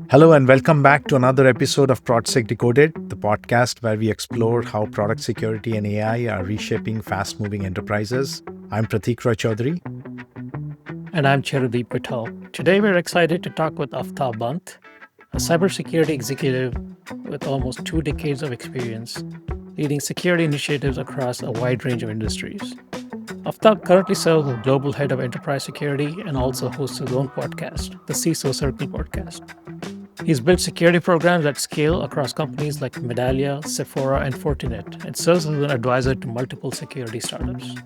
Hello and welcome back to another episode of ProdSec Decoded, the podcast where we explore how product security and AI are reshaping fast-moving enterprises. I'm Pratik Roy Chaudhary. And I'm Chiradeep Patel. Today we're excited to talk with Aftab Banth, a cybersecurity executive with almost 2 decades of experience leading security initiatives across a wide range of industries. Aftab currently serves as Global Head of Enterprise Security and also hosts his own podcast, the CISO Circle Podcast. He's built security programs at scale across companies like Medallia, Sephora, and Fortinet, and serves as an advisor to multiple security startups.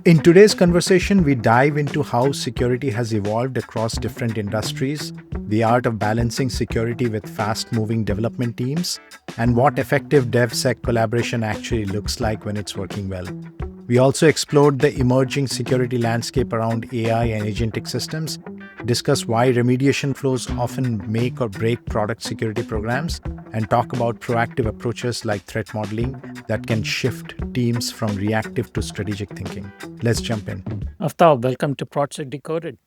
In today's conversation, we dive into how security has evolved across different industries, the art of balancing security with fast-moving development teams, and what effective DevSec collaboration actually looks like when it's working well. We also explored the emerging security landscape around AI and agentic systems, discuss why remediation flows often make or break product security programs, and talk about proactive approaches like threat modeling that can shift teams from reactive to strategic thinking. Let's jump in. Aftab, welcome to ProdSec Decoded.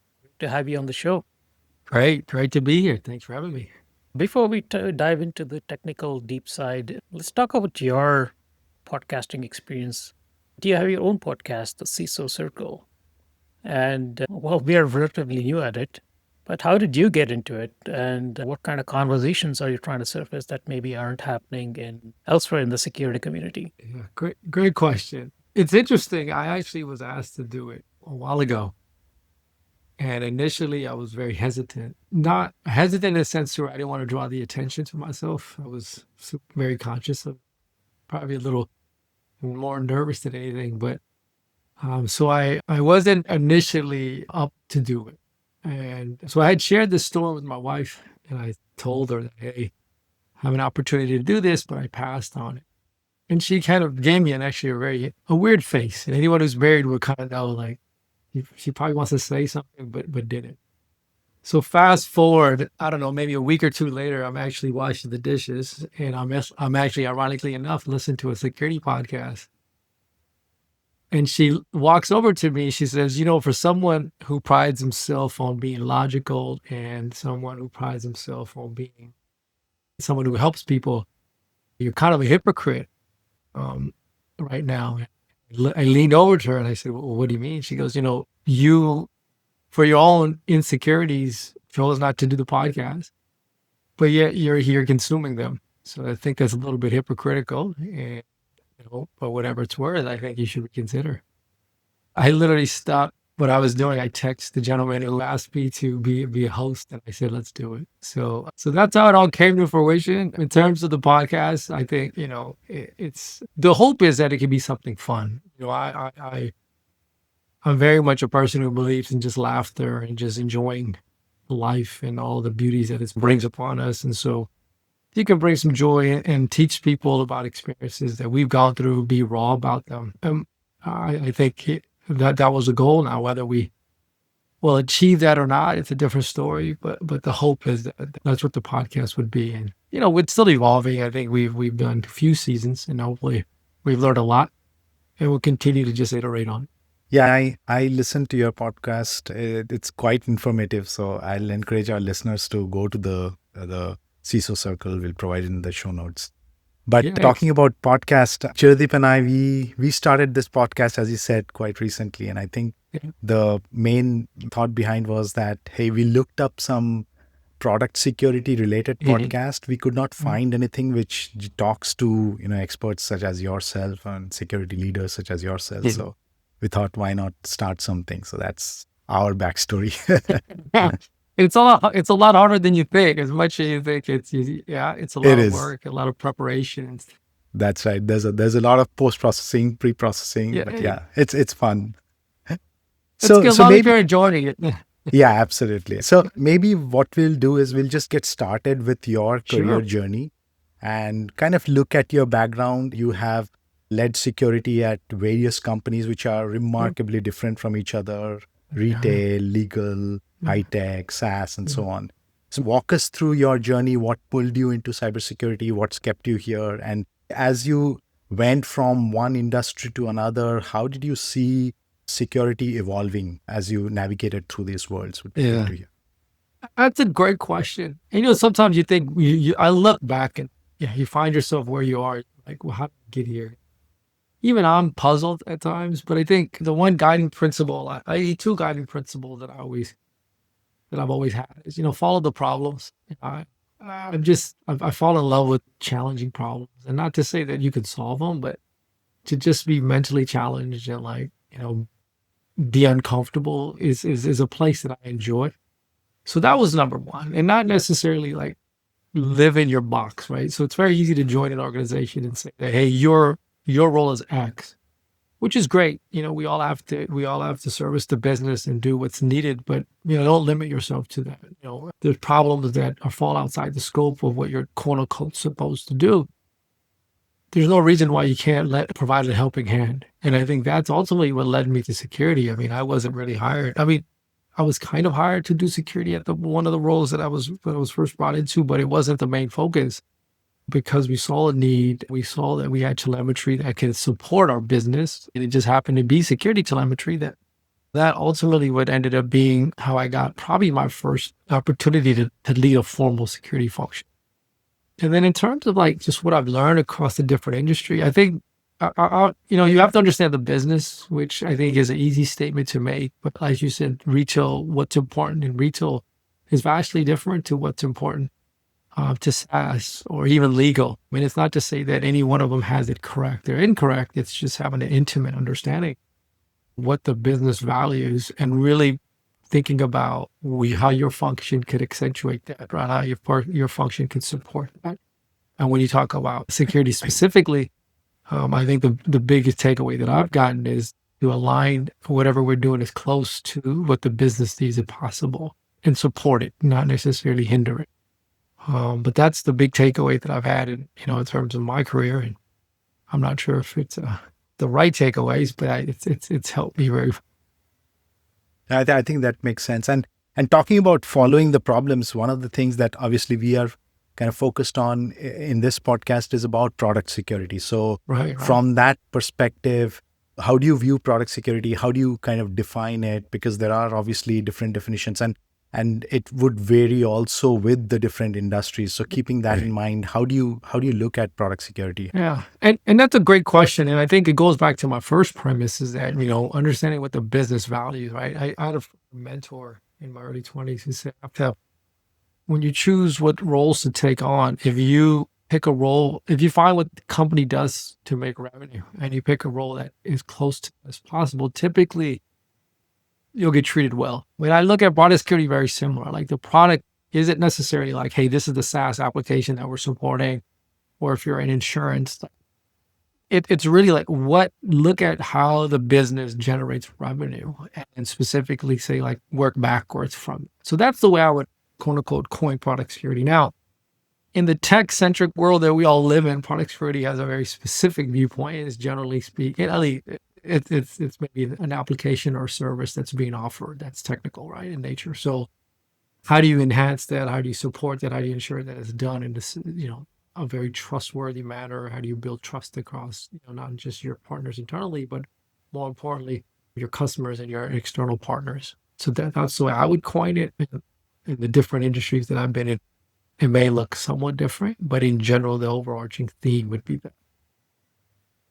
To have you on the show. Great to be here. Thanks for having me. Before we dive into the technical deep side, let's talk about your podcasting experience. Do you have your own podcast, the CISO Circle? And we are relatively new at it, but how did you get into it? And what kind of conversations are you trying to surface that maybe aren't happening elsewhere in the security community? Yeah, great question. It's interesting. I actually was asked to do it a while ago. And initially I was very hesitant. Not hesitant in the sense where I didn't want to draw the attention to myself. I was very conscious of probably a little more nervous than anything. But so I wasn't initially up to do it. And so I had shared this story with my wife and I told her that, hey, I have an opportunity to do this, but I passed on it. And she kind of gave me a weird face. And anyone who's married would kind of know, like, she probably wants to say something, but didn't. So fast forward, I don't know, maybe a week or two later, I'm actually washing the dishes, and I'm actually, ironically enough, listening to a security podcast. And she walks over to me. She says, for someone who prides himself on being logical and someone who prides himself on being someone who helps people, you're kind of a hypocrite right now. I leaned over to her and I said, well, what do you mean? She goes, you, for your own insecurities, chose not to do the podcast, but yet you're here consuming them. So I think that's a little bit hypocritical. And, but whatever it's worth, I think you should reconsider. I literally stopped what I was doing. I texted the gentleman who asked me to be a host, and I said, let's do it. So that's how it all came to fruition. In terms of the podcast, I think, it's the hope is that it can be something fun. I'm very much a person who believes in just laughter and just enjoying life and all the beauties that it brings upon us. And so you can bring some joy and teach people about experiences that we've gone through, be raw about them. I think that was a goal. Now, whether we will achieve that or not, it's a different story. But the hope is that that's what the podcast would be. And, it's still evolving. I think we've done a few seasons and hopefully we've learned a lot and we'll continue to just iterate on it. Yeah, I listened to your podcast. It's quite informative. So I'll encourage our listeners to go to the CISO Circle. We'll provide it in the show notes. But talking about podcast, Chiradeep and I, we started this podcast, as you said, quite recently. And I think the main thought behind was that, hey, we looked up some product security related podcast. We could not find anything which talks to, experts such as yourself and security leaders such as yourself. So we thought, why not start something? So that's our backstory. It's a lot harder than you think. As much as you think it's a lot of work, a lot of preparation. That's right. There's a lot of post-processing, pre-processing, but it's fun. So maybe if you're enjoying it. Yeah, absolutely. So maybe what we'll do is we'll just get started with your career journey and kind of look at your background. You have led security at various companies which are remarkably different from each other, retail, legal, high-tech, SaaS, and so on. So walk us through your journey. What pulled you into cybersecurity? What's kept you here? And as you went from one industry to another, how did you see security evolving as you navigated through these worlds? That's a great question. And sometimes you think I look back and you find yourself where you are. Like, well, how did I get here? Even I'm puzzled at times, but I think the one guiding principle, two guiding principles that I've always had is, follow the problems. I fall in love with challenging problems, and not to say that you can solve them, but to just be mentally challenged and be uncomfortable is a place that I enjoy. So that was number one, and not necessarily like live in your box, right? So it's very easy to join an organization and say that, hey, your role is X, which is great. We all have to service the business and do what's needed, but don't limit yourself to that. There's problems that fall outside the scope of what you're quote unquote supposed to do. There's no reason why you can't provide a helping hand. And I think that's ultimately what led me to security. I mean, I wasn't really hired. I mean, I was kind of hired to do security at one of the roles that I was first brought into, but it wasn't the main focus because we saw a need. We saw that we had telemetry that can support our business. And it just happened to be security telemetry that ultimately what ended up being how I got probably my first opportunity to lead a formal security function. And then in terms of like just what I've learned across the different industry, I think, you have to understand the business, which I think is an easy statement to make. But as you said, retail, what's important in retail is vastly different to what's important to SaaS or even legal. I mean, it's not to say that any one of them has it correct. They're incorrect. It's just having an intimate understanding of what the business values and really thinking about how your function could accentuate that, right? How your function could support that. And when you talk about security specifically, I think the biggest takeaway that I've gotten is to align whatever we're doing as close to what the business needs as possible and support it, not necessarily hinder it. But that's the big takeaway that I've had in terms of my career. And I'm not sure if it's the right takeaways, but it's helped me very. I think that makes sense. And talking about following the problems, one of the things that obviously we are kind of focused on in this podcast is about product security. So from that perspective, how do you view product security? How do you kind of define it? Because there are obviously different definitions and it would vary also with the different industries. So keeping that in mind, how do you look at product security? Yeah. And that's a great question. And I think it goes back to my first premise is that, understanding what the business values, right? I had a mentor in my early 20s who said, Aftab, when you choose what roles to take on, if you pick a role, if you find what the company does to make revenue and you pick a role that is close to as possible, typically you'll get treated well. When I look at product security, very similar. Like the product isn't necessarily like, hey, this is the SaaS application that we're supporting, or if you're in insurance, it's really like look at how the business generates revenue and specifically say like work backwards from it. So that's the way I would quote unquote coin product security. Now, in the tech-centric world that we all live in, product security has a very specific viewpoint. Is generally speaking, it's maybe an application or service that's being offered that's technical, right, in nature. So how do you enhance that? How do you support that? How do you ensure that it's done in this, a very trustworthy manner? How do you build trust across, not just your partners internally, but more importantly, your customers and your external partners? So that's the way I would coin it. In the different industries that I've been in, it may look somewhat different, but in general, the overarching theme would be that.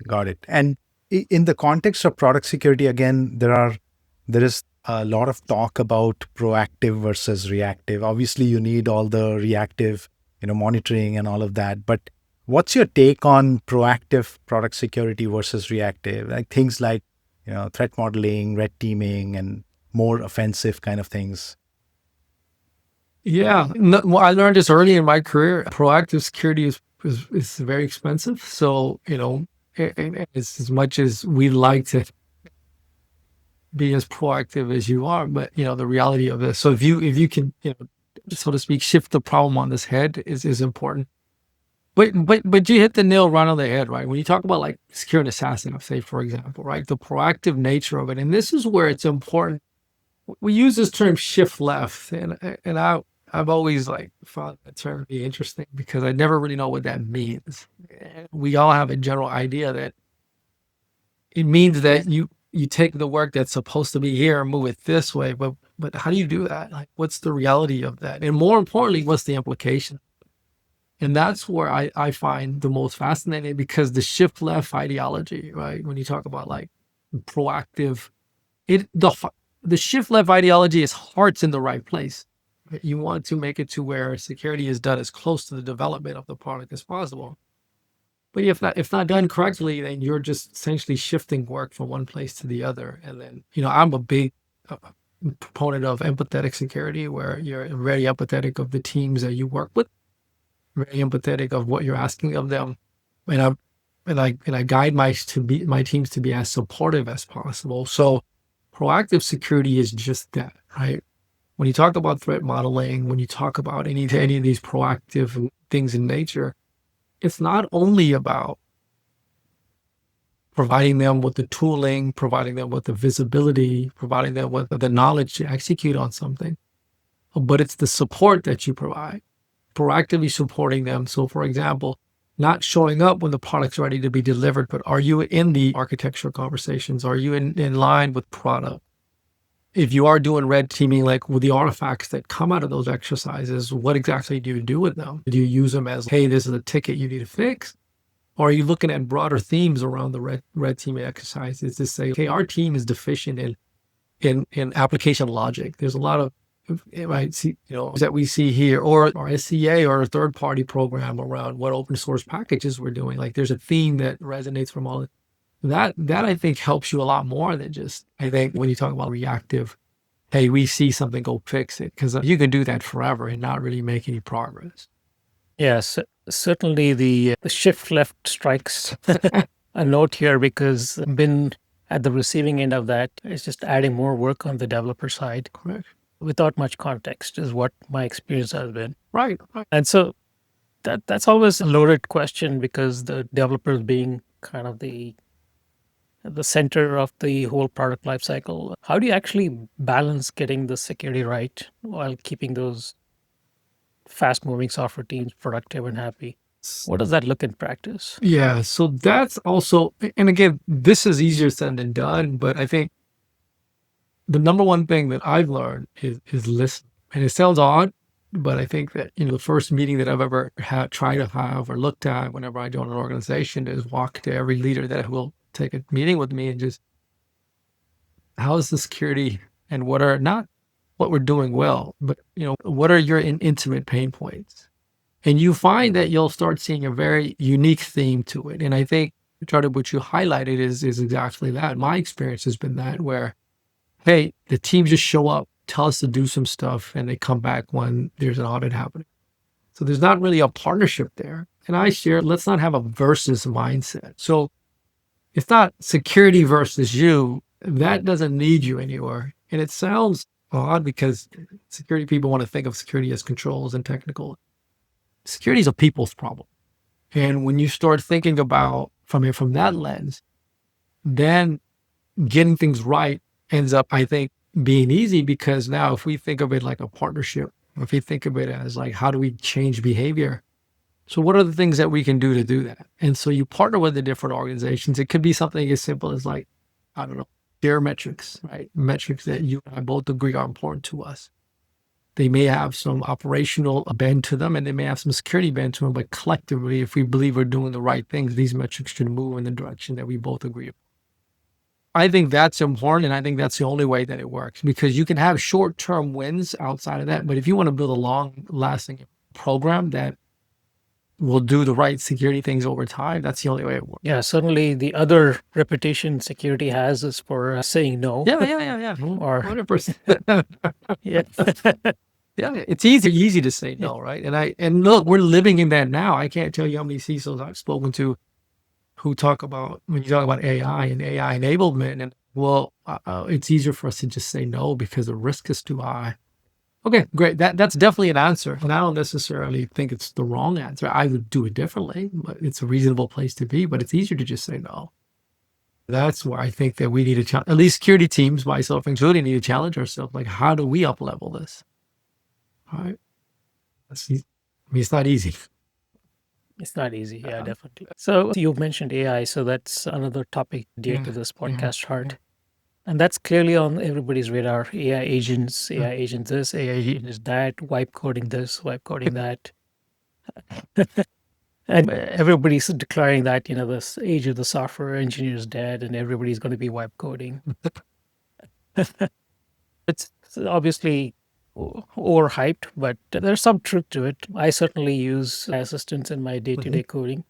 Got it. And in the context of product security, again, there is a lot of talk about proactive versus reactive. Obviously, you need all the reactive, monitoring and all of that. But what's your take on proactive product security versus reactive? Like things like, threat modeling, red teaming, and more offensive kind of things. Yeah, I learned this early in my career. Proactive security is very expensive. So, it's as much as we like to be as proactive as you are, but the reality of this. So if you can, so to speak, shift the problem on this head is important. But you hit the nail right on the head, right? When you talk about like securing assassin, say for example, right, the proactive nature of it, and this is where it's important. We use this term shift left, and I've always like found that term to be interesting because I never really know what that means. We all have a general idea that it means that you take the work that's supposed to be here and move it this way, but but how do you do that? Like, what's the reality of that? And more importantly, what's the implication? And that's where I find the most fascinating, because the shift left ideology, right? When you talk about like proactive, the shift left ideology is heart's in the right place. Right? You want to make it to where security is done as close to the development of the product as possible. But if not done correctly, then you're just essentially shifting work from one place to the other. And then, I'm a big proponent of empathetic security, where you're very empathetic of the teams that you work with, very empathetic of what you're asking of them, and I guide my teams to be as supportive as possible. So proactive security is just that, right? When you talk about threat modeling, when you talk about any of these proactive things in nature, it's not only about providing them with the tooling, providing them with the visibility, providing them with the knowledge to execute on something, but it's the support that you provide, proactively supporting them. So, for example, not showing up when the product's ready to be delivered, but are you in the architectural conversations? Are you in line with product? If you are doing red teaming, like with the artifacts that come out of those exercises, what exactly do you do with them? Do you use them as, hey, this is a ticket you need to fix? Or are you looking at broader themes around the red teaming exercises to say, okay, our team is deficient in application logic. There's a lot of, right, that we see here, or our SCA or a third party program around what open source packages we're doing. Like there's a theme that resonates from all that I think helps you a lot more than just, I think when you talk about reactive, hey, we see something, go fix it. Because you can do that forever and not really make any progress. Yes, certainly the shift left strikes a note here, because I've been at the receiving end of that. It's just adding more work on the developer side. Correct. Without much context is what my experience has been. Right. And so that's always a loaded question, because the developers being kind of the center of the whole product lifecycle. How do you actually balance getting the security right while keeping those fast-moving software teams productive and happy? What does that look in practice? Yeah, so that's also, and again, this is easier said than done, but I think the number one thing that I've learned is listen. And it sounds odd, but I think that, the first meeting that I've ever tried to have or looked at whenever I join an organization is walk to every leader that will take a meeting with me and just, how is the security, and what are not what we're doing well, but what are your intimate pain points? And you find that you'll start seeing a very unique theme to it. And I think what you highlighted is exactly that. My experience has been that, where, hey, the team just show up, tell us to do some stuff, and they come back when there's an audit happening. So there's not really a partnership there. And I share, let's not have a versus mindset. So it's not security versus you. That doesn't lead you anywhere. And it sounds odd, because security people want to think of security as controls and technical. Security is a people's problem. And when you start thinking about from that lens, then getting things right ends up, I think, being easy, because now if we think of it like a partnership, or if we think of it as like, how do we change behavior? So what are the things that we can do to do that? And so you partner with the different organizations. It could be something as simple as like, I don't know, their metrics, right? Metrics that you and I both agree are important to us. They may have some operational bend to them, and they may have some security bend to them, but collectively, if we believe we're doing the right things, these metrics should move in the direction that we both agree upon. I think that's important, and I think that's the only way that it works, because you can have short-term wins outside of that, but if you want to build a long-lasting program that will do the right security things over time, that's the only way it works. Yeah, certainly the other reputation security has is for saying no. Yeah. Or 100%. yeah. Yeah, it's easy to say no, right? And look, we're living in that now. I can't tell you how many CISOs I've spoken to who talk about, when you talk about AI and AI enablement, and it's easier for us to just say no because the risk is too high. Okay, great. That's definitely an answer. And I don't necessarily think it's the wrong answer. I would do it differently, but it's a reasonable place to be, but it's easier to just say no. That's where I think that we need to, at least security teams, myself included, need to challenge ourselves. Like, how do we up level this? All right. It's not easy. It's not easy. Yeah, definitely. So you mentioned AI. So that's another topic dear to this podcast heart. And that's clearly on everybody's radar. AI agents, AI agent this, AI agent that, wipe coding this, wipe coding that. And everybody's declaring that, this age of the software engineer is dead and everybody's going to be wipe coding. It's obviously overhyped, but there's some truth to it. I certainly use assistants in my day-to-day coding.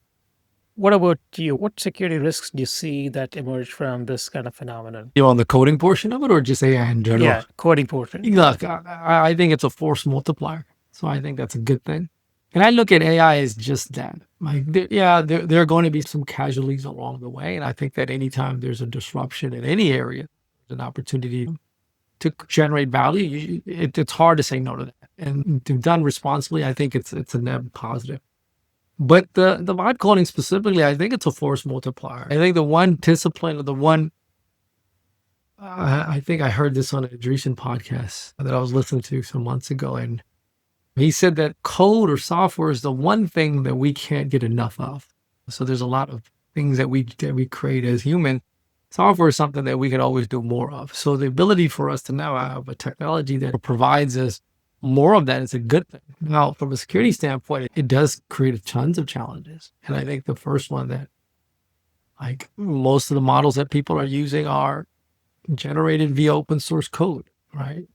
What about you? What security risks do you see that emerge from this kind of phenomenon? You on the coding portion of it or just AI in general? Yeah, coding portion. Look, I think it's a force multiplier. So I think that's a good thing. And I look at AI as just that. Like, there are going to be some casualties along the way. And I think that anytime there's a disruption in any area, there's an opportunity to generate value. It's hard to say no to that. And to done responsibly, I think it's a net positive. But the vibe coding specifically, I think it's a force multiplier. I think the one discipline or the one, I think I heard this on a recent podcast that I was listening to some months ago. And he said that code or software is the one thing that we can't get enough of. So there's a lot of things that we create as human. Software is something that we can always do more of. So the ability for us to now have a technology that provides us more of that is a good thing. Now, from a security standpoint, it does create tons of challenges. And I think the first one that, like, most of the models that people are using are generated via open source code, right?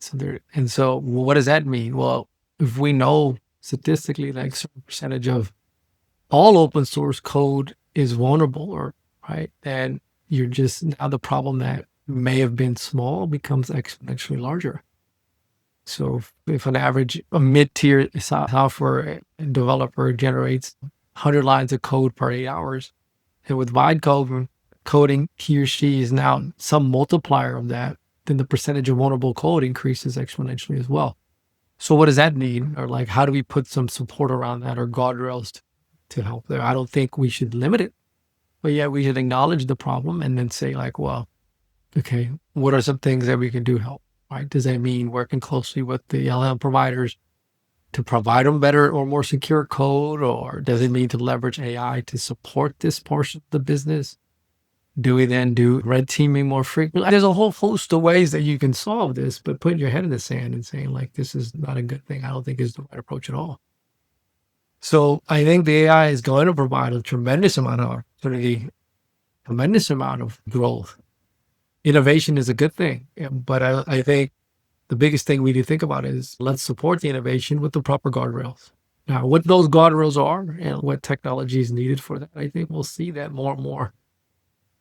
So what does that mean? Well, if we know statistically, like, a certain percentage of all open source code is vulnerable, right? Then you're just, now the problem that may have been small becomes exponentially larger. So if a mid-tier software developer generates 100 lines of code per 8 hours, and with vibe coding, he or she is now some multiplier of that, then the percentage of vulnerable code increases exponentially as well. So what does that mean? Or, like, how do we put some support around that or guardrails to help there? I don't think we should limit it, but yeah, we should acknowledge the problem and then say, like, well, okay, what are some things that we can do to help? Right? Does that mean working closely with the LLM providers to provide them better or more secure code? Or does it mean to leverage AI to support this portion of the business? Do we then do red teaming more frequently? There's a whole host of ways that you can solve this, but putting your head in the sand and saying, like, this is not a good thing, I don't think is the right approach at all. So I think the AI is going to provide a tremendous amount of opportunity, tremendous amount of growth. Innovation is a good thing, but I think the biggest thing we need to think about is let's support the innovation with the proper guardrails. Now, what those guardrails are and what technology is needed for that, I think we'll see that more and more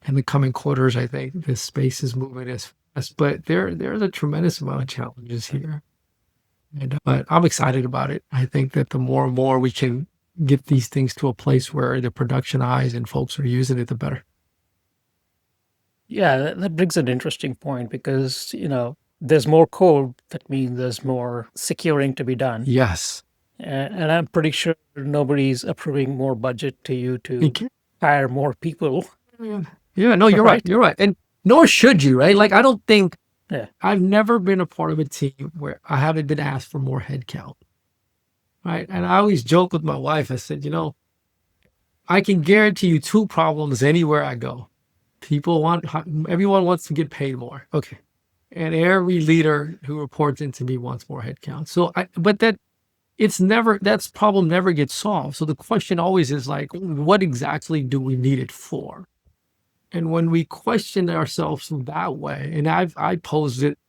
in the coming quarters. I think this space is moving as fast, but there's a tremendous amount of challenges here. But I'm excited about it. I think that the more and more we can get these things to a place where they're productionized and folks are using it, the better. Yeah, that brings an interesting point because, there's more code. That means there's more securing to be done. Yes. And I'm pretty sure nobody's approving more budget to you to hire more people. Yeah, no, you're right. You're right. And nor should you, right? Like, I don't think, I've never been a part of a team where I haven't been asked for more headcount, right? And I always joke with my wife. I said, I can guarantee you 2 problems anywhere I go. Everyone wants to get paid more. Okay. And every leader who reports into me wants more headcount. So, that problem never gets solved. So the question always is, like, what exactly do we need it for? And when we question ourselves that way, and I posed it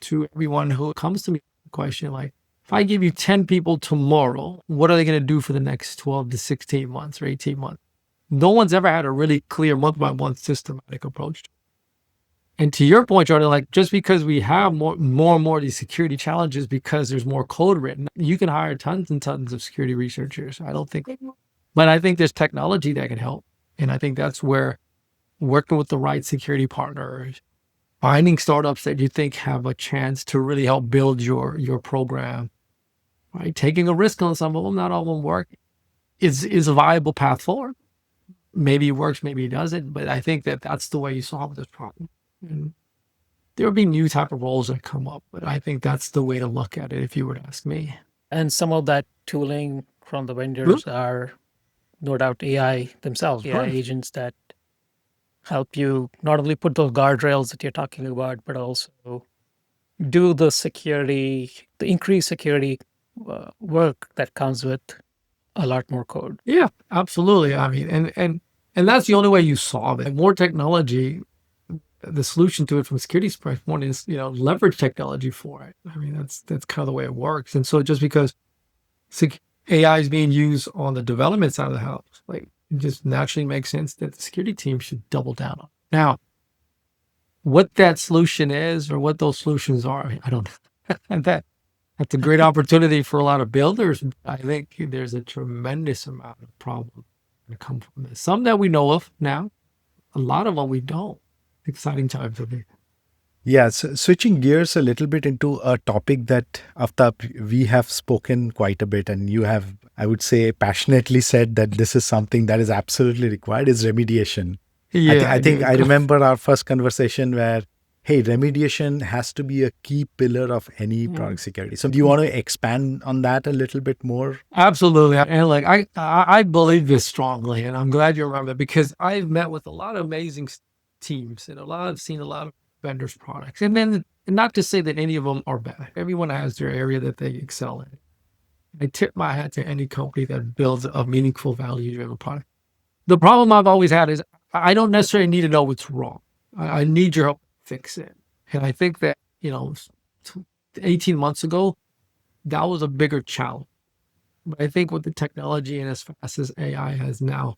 to everyone who comes to me, the question, like, if I give you 10 people tomorrow, what are they going to do for the next 12 to 16 months or 18 months? No one's ever had a really clear month-by-month systematic approach. And to your point, Jordan, like, just because we have more and more of these security challenges because there's more code written, you can hire tons and tons of security researchers. But I think there's technology that can help. And I think that's where working with the right security partners, finding startups that you think have a chance to really help build your program, right? Taking a risk on some of them, not all of them work, is a viable path forward. Maybe it works, maybe it doesn't, but I think that that's the way you solve this problem. And there'll be new type of roles that come up, but I think that's the way to look at it, if you would ask me. And some of that tooling from the vendors are no doubt AI themselves, AI agents that help you not only put those guardrails that you're talking about, but also do the increased security work that comes with a lot more code. Yeah, absolutely. I mean, and that's the only way you solve it. More technology, the solution to it from a security standpoint is, leverage technology for it. I mean, that's kind of the way it works. And so just because AI is being used on the development side of the house, like, it just naturally makes sense that the security team should double down on. Now, what that solution is or what those solutions are, I don't know. And that's a great opportunity for a lot of builders. I think there's a tremendous amount of problems that come from this. Some that we know of now, a lot of them we don't. Exciting times for me. Yeah, so switching gears a little bit into a topic that, Aftab, we have spoken quite a bit, and you have, I would say, passionately said that this is something that is absolutely required, is remediation. Yeah, I think I remember our first conversation where, hey, remediation has to be a key pillar of any product security. So do you want to expand on that a little bit more? Absolutely. And like I believe this strongly, and I'm glad you remember, because I've met with a lot of amazing teams and I've seen a lot of vendors' products. And then, not to say that any of them are bad. Everyone has their area that they excel in. I tip my hat to any company that builds a meaningful value-driven product. The problem I've always had is I don't necessarily need to know what's wrong. I need your help to fix it. And I think that, 18 months ago, that was a bigger challenge. But I think with the technology and as fast as AI has now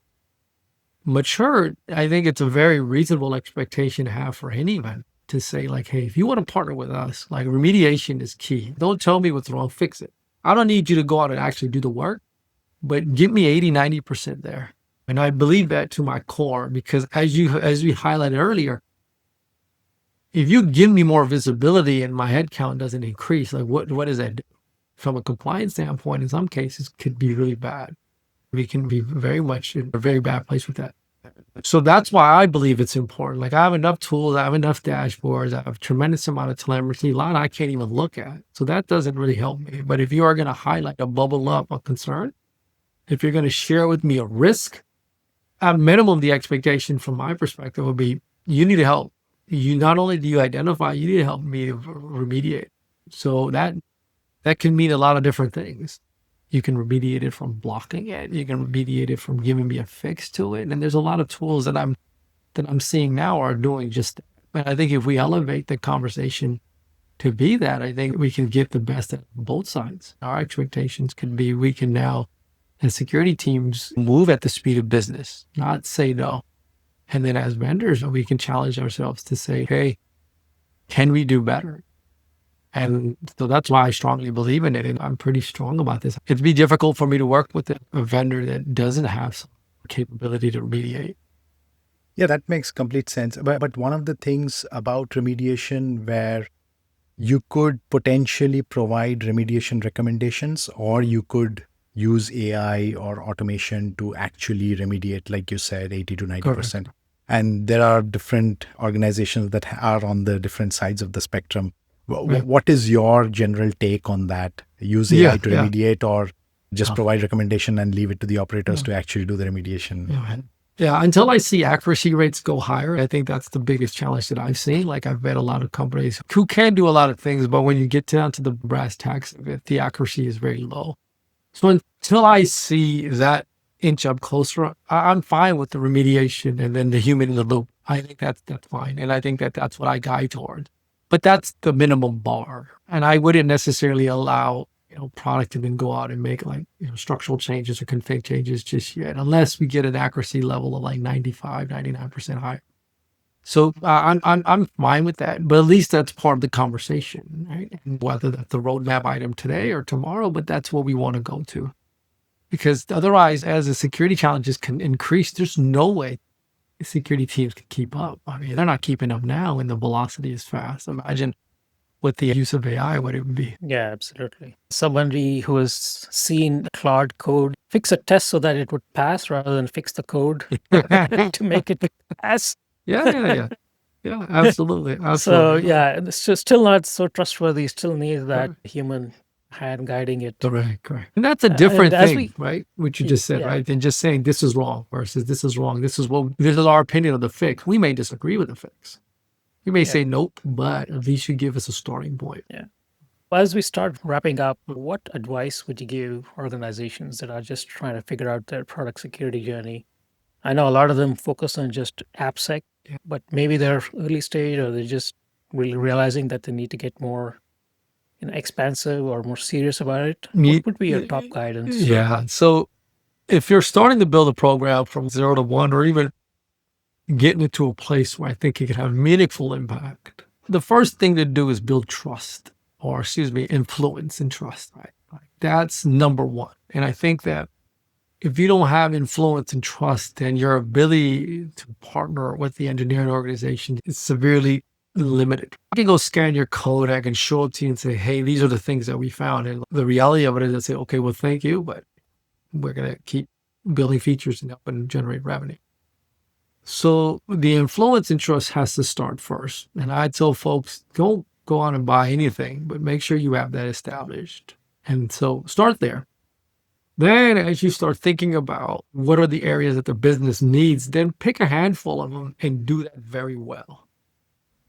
matured, I think it's a very reasonable expectation to have for any vendor to say, like, hey, if you want to partner with us, like, remediation is key. Don't tell me what's wrong, fix it. I don't need you to go out and actually do the work, but give me 80, 90% there. And I believe that to my core, because as we highlighted earlier, if you give me more visibility and my headcount doesn't increase, like, what does that do? From a compliance standpoint, in some cases, could be really bad. We can be very much in a very bad place with that. So that's why I believe it's important. Like, I have enough tools, I have enough dashboards, I have a tremendous amount of telemetry, a lot I can't even look at. So that doesn't really help me. But if you are going to highlight a bubble up, a concern, if you're going to share with me a risk, at minimum, the expectation from my perspective would be, you need to help. You not only do you identify, you need to help me remediate. So that can mean a lot of different things. You can remediate it from blocking it. You can remediate it from giving me a fix to it. And there's a lot of tools that I'm seeing now are doing just that. And I think if we elevate the conversation to be that, I think we can get the best of both sides. Our expectations can be, we can now, as security teams, move at the speed of business, not say no. And then as vendors, we can challenge ourselves to say, hey, can we do better? And so that's why I strongly believe in it. And I'm pretty strong about this. It'd be difficult for me to work with a vendor that doesn't have some capability to remediate. Yeah, that makes complete sense. But one of the things about remediation where you could potentially provide remediation recommendations, or you could use AI or automation to actually remediate, like you said, 80 to 90%. Correct. And there are different organizations that are on the different sides of the spectrum. What is your general take on that? Use AI to remediate, or just provide recommendation and leave it to the operators to actually do the remediation? Yeah, until I see accuracy rates go higher, I think that's the biggest challenge that I've seen. Like, I've met a lot of companies who can do a lot of things, but when you get down to the brass tacks of it, the accuracy is very low. So until I see that inch up closer, I'm fine with the remediation and then the human in the loop. I think that's fine. And I think that's what I guide toward. But that's the minimum bar. And I wouldn't necessarily allow, product to then go out and make structural changes or config changes just yet, unless we get an accuracy level of like 95, 99% higher. So I'm fine with that, but at least that's part of the conversation, right? And whether that's the roadmap item today or tomorrow, but that's what we want to go to. Because otherwise, as the security challenges can increase, there's no way security teams can keep up. I mean, they're not keeping up now and the velocity is fast. Imagine with the use of AI, what it would be. Yeah, absolutely. Somebody who has seen Claude code fix a test so that it would pass rather than fix the code to make it pass. Yeah, absolutely. So yeah, it's just still not so trustworthy. Still needs that human hand guiding it. Correct. And that's a different thing, right? What you just said, Yeah. right? Than just saying this is wrong versus this is wrong. This is our opinion of the fix. We may disagree with the fix. You may say nope, but at least you give us a starting point. Yeah. Well, as we start wrapping up, what advice would you give organizations that are just trying to figure out their product security journey? I know a lot of them focus on just AppSec, but maybe they're early stage or they're just really realizing that they need to get more expansive or more serious about it. What would be your top guidance? Yeah. So if you're starting to build a program from 0 to 1 or even getting it to a place where I think it can have meaningful impact, the first thing to do is build trust, or influence and trust, right? That's number one. And I think that if you don't have influence and trust, then your ability to partner with the engineering organization is severely limited. I can go scan your code, I can show it to you and say, hey, these are the things that we found. And the reality of it is I say, okay, well, thank you, but we're going to keep building features and help and generate revenue. So the influence and trust has to start first. And I tell folks, don't go out and buy anything, but make sure you have that established. And so start there. Then as you start thinking about what are the areas that the business needs, then pick a handful of them and do that very well.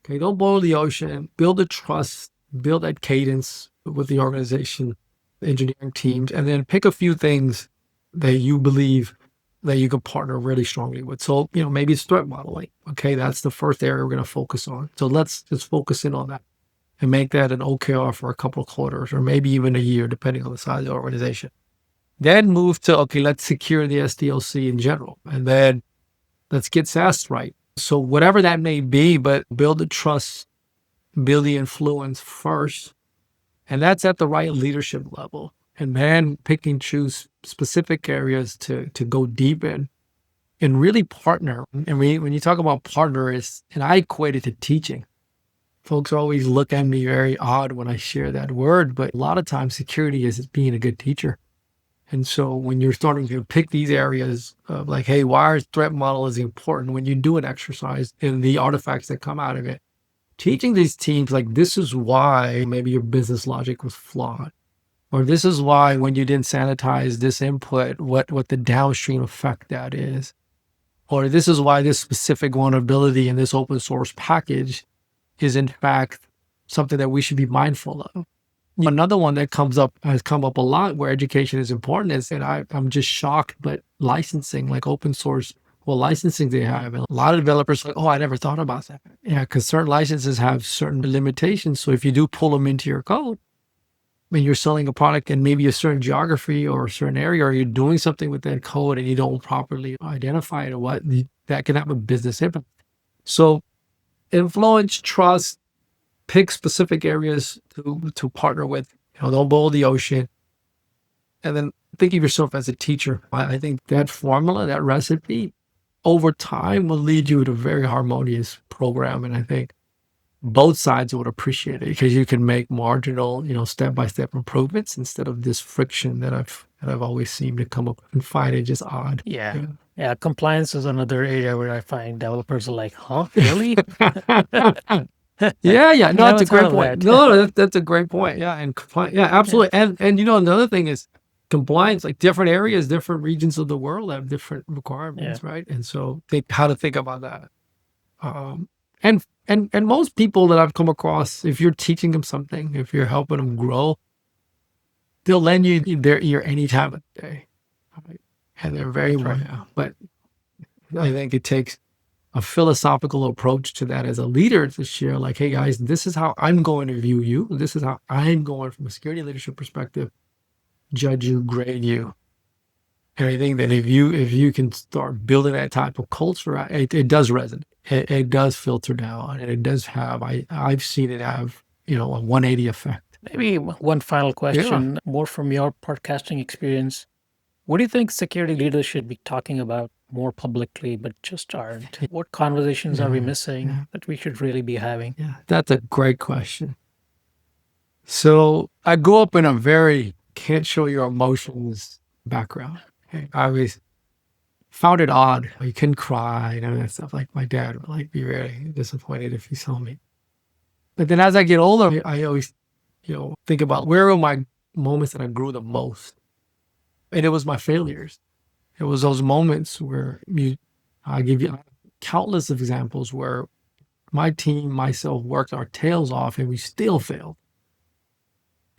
Okay, don't boil the ocean, build the trust, build that cadence with the organization, the engineering teams, and then pick a few things that you believe that you can partner really strongly with. So, maybe it's threat modeling. Okay, that's the first area we're going to focus on. So let's just focus in on that and make that an OKR for a couple of quarters or maybe even a year, depending on the size of the organization. Then move to, okay, let's secure the SDLC in general. And then let's get SaaS right. So whatever that may be, but build the trust, build the influence first. And that's at the right leadership level. And then pick and choose specific areas to go deep in and really partner. And when you talk about partner, and I equate it to teaching. Folks always look at me very odd when I share that word, but a lot of times security is being a good teacher. And so when you're starting to pick these areas of like, hey, why our threat model is important when you do an exercise and the artifacts that come out of it, teaching these teams like this is why maybe your business logic was flawed. Or this is why when you didn't sanitize this input, what the downstream effect that is. Or this is why this specific vulnerability in this open source package is in fact something that we should be mindful of. Another one that has come up a lot where education is important is, and I'm just shocked, but licensing, like open source, licensing they have. And a lot of developers are like, oh, I never thought about that. Yeah, because certain licenses have certain limitations. So if you do pull them into your code, when you're selling a product in maybe a certain geography or a certain area, or you're doing something with that code and you don't properly identify it or what, that can have a business impact. So influence, trust, pick specific areas to partner with. Don't boil the ocean. And then think of yourself as a teacher. I think that formula, that recipe, over time will lead you to a very harmonious program. And I think both sides would appreciate it because you can make marginal, step-by-step improvements instead of this friction that I've always seemed to come up and find it just odd. Yeah. Compliance is another area where I find developers are like, huh, really? Yeah. No, that's a great point. No, that's a great point. Yeah, and compliance. Yeah, absolutely. Yeah. And another thing is compliance. Like different areas, different regions of the world have different requirements, right? And so how to think about that. And most people that I've come across, if you're teaching them something, if you're helping them grow, they'll lend you their ear any time of the day. Right? And they're very well. But I think it takes a philosophical approach to that as a leader to share like, hey guys, this is how I'm going to view you. This is how I'm going from a security leadership perspective, judge you, grade you. And I think that if you can start building that type of culture, it does resonate. It does filter down, and it does have, I've seen it have, a 180 effect. Maybe one final question, more from your podcasting experience. What do you think security leaders should be talking about more publicly, but just aren't? What conversations are we missing that we should really be having? Yeah, that's a great question. So I grew up in a very can't show your emotions background. Okay? I always found it odd. You couldn't cry and that stuff. Like my dad would be very disappointed if he saw me. But then as I get older, I always, think about where will my moments that I grew the most. And it was my failures. It was those moments where I give you countless of examples where my team, myself worked our tails off and we still failed.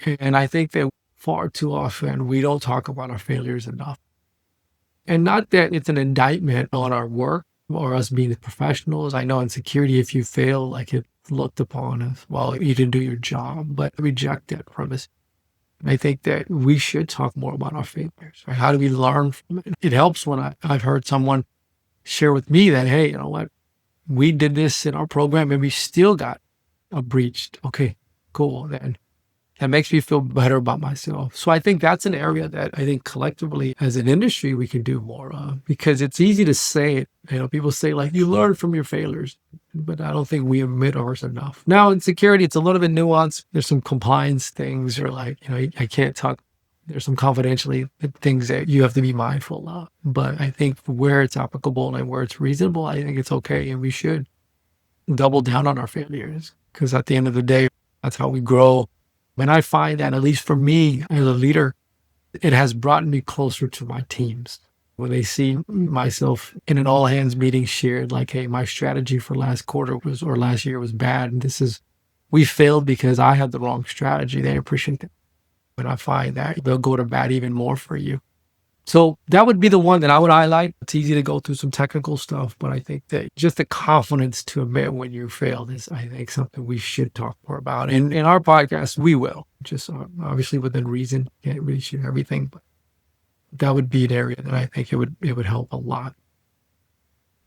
And I think that far too often we don't talk about our failures enough. And not that it's an indictment on our work or us being professionals. I know in security, if you fail, like it's looked upon as, well, you didn't do your job, but reject that premise. I think that we should talk more about our failures. Right? How do we learn from it? It helps when I've heard someone share with me that, hey, you know what? We did this in our program and we still got breached. Okay, cool. Then that makes me feel better about myself. So I think that's an area that I think collectively as an industry, we can do more of, because it's easy to say it. You know, people say like, you learn from your failures, but I don't think we admit ours enough. Now in security, it's a little bit nuanced. There's some compliance things or like, you know, I can't talk. There's some confidentially things that you have to be mindful of. But I think where it's applicable and where it's reasonable, I think it's okay. And we should double down on our failures, because at the end of the day, that's how we grow. And I find that, at least for me as a leader, it has brought me closer to my teams. When they see myself in an all hands meeting shared, like, hey, my strategy for last quarter or last year was bad. And we failed because I had the wrong strategy. They appreciate it. And I find that they'll go to bat even more for you. So that would be the one that I would highlight. It's easy to go through some technical stuff, but I think that just the confidence to admit when you failed is, I think, something we should talk more about. And in our podcast, we will, just obviously within reason. Can't really share everything, but that would be an area that I think it would help a lot.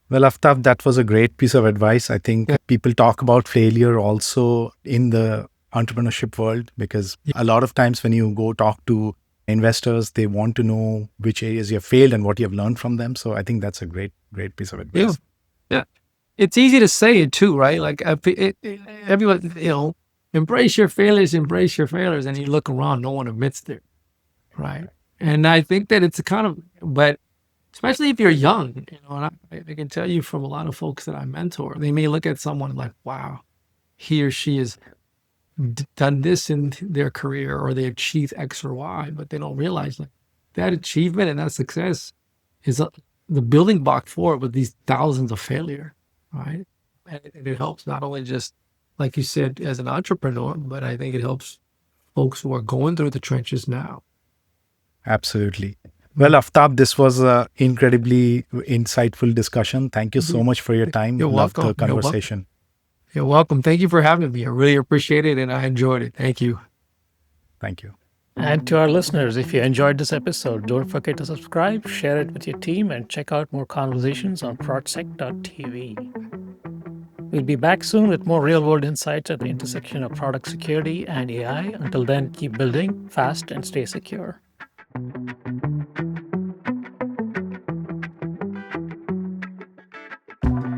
Well, Aftab, that was a great piece of advice. I think people talk about failure also in the entrepreneurship world, because a lot of times when you go talk to investors, they want to know which areas you have failed and what you have learned from them. So I think that's a great piece of advice. Yeah. It's easy to say it too, right? Like everyone, you know, embrace your failures. And you look around, no one admits it, right? And I think that it's but especially if you're young, you know, and I can tell you from a lot of folks that I mentor, they may look at someone like, wow, he or she has done this in their career, or they achieved X or Y, but they don't realize like that achievement and that success is the building block for it with these thousands of failure, right? And it helps not only just, like you said, as an entrepreneur, but I think it helps folks who are going through the trenches now. Absolutely. Well, Aftab, this was an incredibly insightful discussion. Thank you so much for your time. You're Loved welcome. the conversation. You're welcome. Thank you for having me. I really appreciate it, and I enjoyed it. Thank you. Thank you. And to our listeners, if you enjoyed this episode, don't forget to subscribe, share it with your team, and check out more conversations on ProdSec.tv. We'll be back soon with more real-world insights at the intersection of product security and AI. Until then, keep building fast and stay secure.